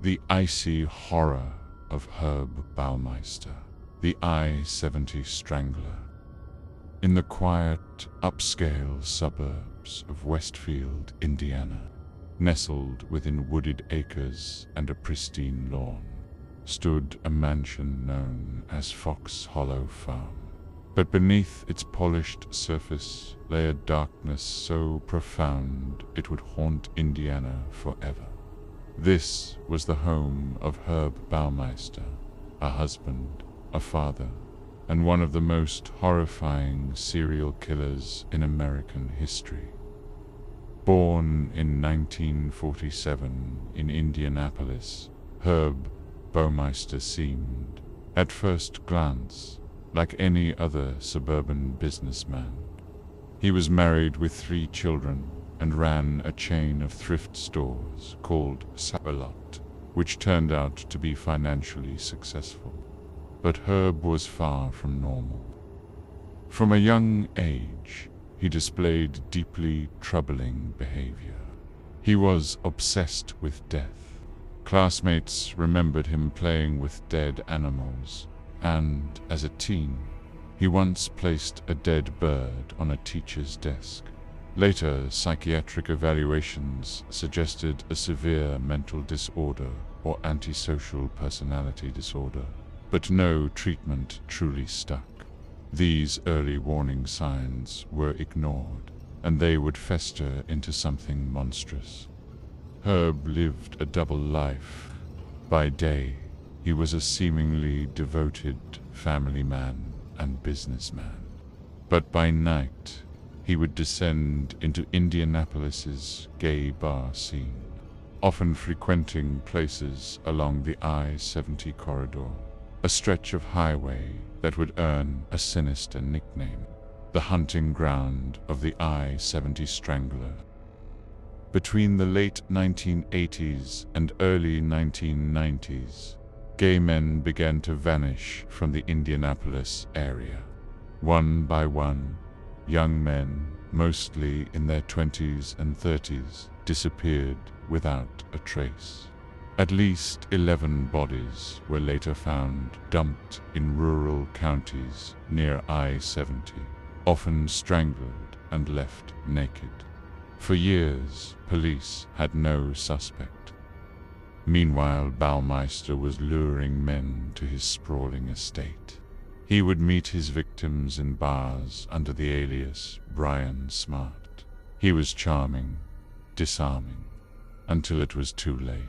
The icy horror of Herb Baumeister, the I-70 Strangler. In the quiet, upscale suburbs of Westfield, Indiana, nestled within wooded acres and a pristine lawn, stood a mansion known as Fox Hollow Farm. But beneath its polished surface lay a darkness so profound it would haunt Indiana forever. This was the home of Herb Baumeister, a husband, a father, and one of the most horrifying serial killers in American history. Born in 1947 in Indianapolis, Herb Baumeister seemed, at first glance, like any other suburban businessman. He was married with 3 children and ran a chain of thrift stores called Sap-A-Lot, which turned out to be financially successful. But Herb was far from normal. From a young age, he displayed deeply troubling behavior. He was obsessed with death. Classmates remembered him playing with dead animals, and, as a teen, he once placed a dead bird on a teacher's desk. Later, psychiatric evaluations suggested a severe mental disorder or antisocial personality disorder, but no treatment truly stuck. These early warning signs were ignored, and they would fester into something monstrous. Herb lived a double life. By day, he was a seemingly devoted family man and businessman. But by night, he would descend into Indianapolis's gay bar scene, often frequenting places along the I-70 corridor, a stretch of highway that would earn a sinister nickname, the hunting ground of the I-70 Strangler. Between the late 1980s and early 1990s, gay men began to vanish from the Indianapolis area. One by one, young men, mostly in their 20s and 30s, disappeared without a trace. At least 11 bodies were later found dumped in rural counties near I-70, often strangled and left naked. For years, police had no suspect. Meanwhile, Baumeister was luring men to his sprawling estate. He would meet his victims in bars under the alias Brian Smart. He was charming, disarming, until it was too late.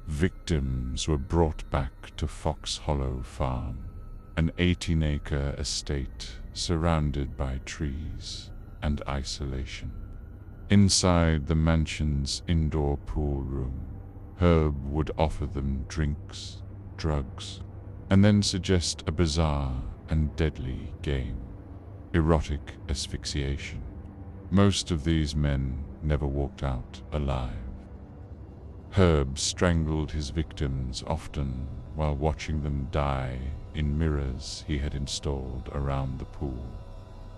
Victims were brought back to Fox Hollow Farm, an 18-acre estate surrounded by trees and isolation. Inside the mansion's indoor pool room, Herb would offer them drinks, drugs, and then suggest a bizarre and deadly game, erotic asphyxiation. Most of these men never walked out alive. Herb strangled his victims often while watching them die in mirrors he had installed around the pool,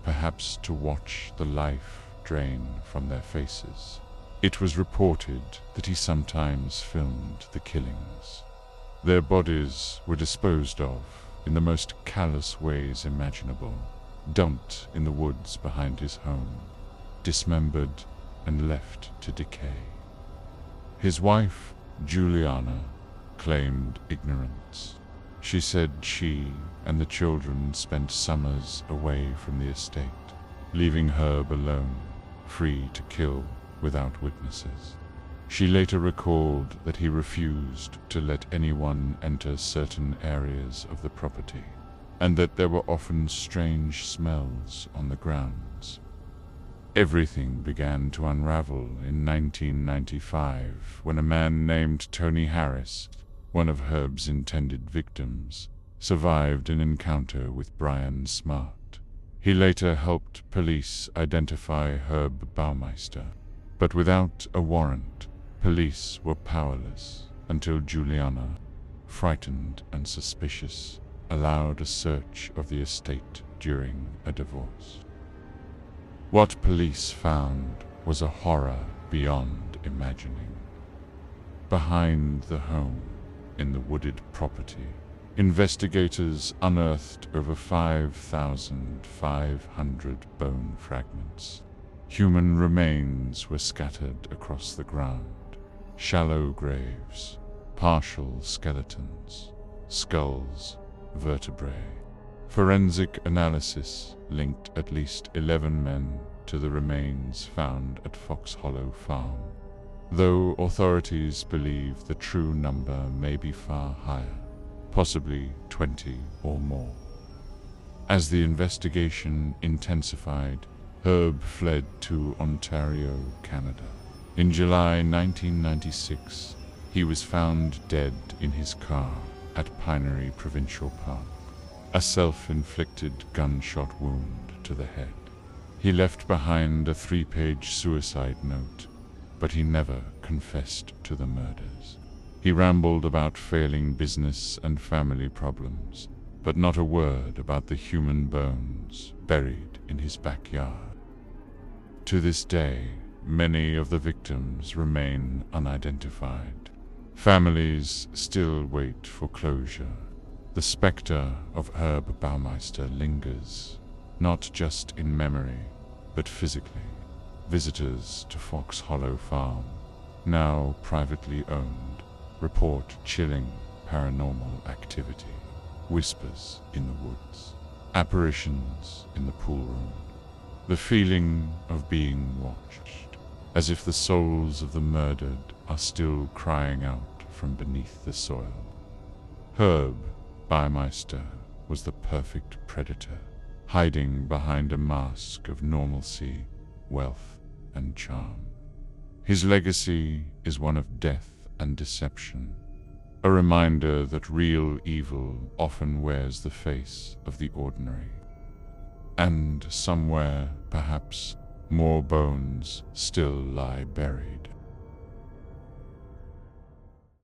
perhaps to watch the life drain from their faces. It was reported that he sometimes filmed the killings. Their bodies were disposed of in the most callous ways imaginable, dumped in the woods behind his home, dismembered and left to decay. His wife, Juliana, claimed ignorance. She said she and the children spent summers away from the estate, leaving Herb alone, free to kill without witnesses. She later recalled that he refused to let anyone enter certain areas of the property, and that there were often strange smells on the grounds. Everything began to unravel in 1995 when a man named Tony Harris, one of Herb's intended victims, survived an encounter with Brian Smart. He later helped police identify Herb Baumeister, but without a warrant, police were powerless until Juliana, frightened and suspicious, allowed a search of the estate during a divorce. What police found was a horror beyond imagining. behind the home, in the wooded property, investigators unearthed over 5,500 bone fragments. Human remains were scattered across the ground. Shallow graves, partial skeletons, skulls, vertebrae. Forensic analysis linked at least 11 men to the remains found at Fox Hollow Farm, though authorities believe the true number may be far higher, possibly 20 or more. As the investigation intensified, Herb fled to Ontario, Canada. In July 1996, he was found dead in his car at Pinery Provincial Park, a self-inflicted gunshot wound to the head. He left behind a 3-page suicide note, but he never confessed to the murders. He rambled about failing business and family problems, but not a word about the human bones buried in his backyard. To this day, many of the victims remain unidentified. Families still wait for closure. The specter of Herb Baumeister lingers, not just in memory, but physically. Visitors to Fox Hollow Farm, now privately owned, report chilling paranormal activity. Whispers in the woods, apparitions in the pool room, the feeling of being watched, as if the souls of the murdered are still crying out from beneath the soil. Herb Baumeister was the perfect predator, hiding behind a mask of normalcy, wealth, and charm. His legacy is one of death and deception, a reminder that real evil often wears the face of the ordinary. And somewhere, perhaps, more bones still lie buried.